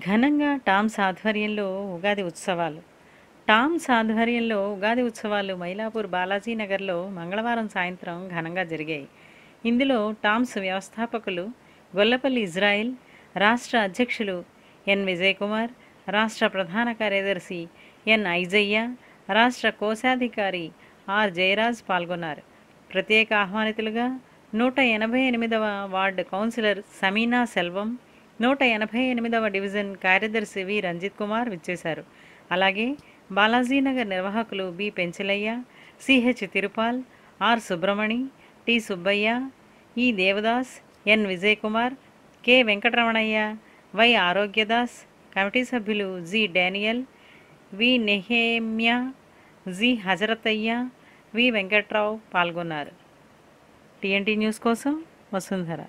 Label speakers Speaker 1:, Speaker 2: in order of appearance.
Speaker 1: ఘనంగా టామ్స్ ఆధ్వర్యంలో ఉగాది ఉత్సవాలు. టామ్స్ ఆధ్వర్యంలో ఉగాది ఉత్సవాలు మైలాపూర్ బాలాజీ నగర్లో మంగళవారం సాయంత్రం ఘనంగా జరిగాయి. ఇందులో టామ్స్ వ్యవస్థాపకులు గొల్లపల్లి ఇజ్రాయిల్, రాష్ట్ర అధ్యక్షులు ఎన్ విజయకుమార్, రాష్ట్ర ప్రధాన కార్యదర్శి ఎన్ ఐజయ్య, రాష్ట్ర కోశాధికారి ఆర్ జయరాజ్ పాల్గొన్నారు. ప్రత్యేక ఆహ్వానితులుగా 188వ వార్డు కౌన్సిలర్ సమీనా సెల్వం, 188వ డివిజన్ కార్యదర్శి వి రంజిత్ కుమార్ విచ్చేశారు. అలాగే బాలాజీనగర్ నిర్వాహకులు B Penchalaiah, CH Tirupal, R Subramani, T Subbaiah, E Devadas, N Vijay Kumar, K Venkataramanaiah, Y Arogyadas, committee సభ్యులు G Daniel, V Nehemiah, G Hazarataiah, V Venkatrao పాల్గొన్నారు. టీఎన్టీ న్యూస్ కోసం వసుంధర.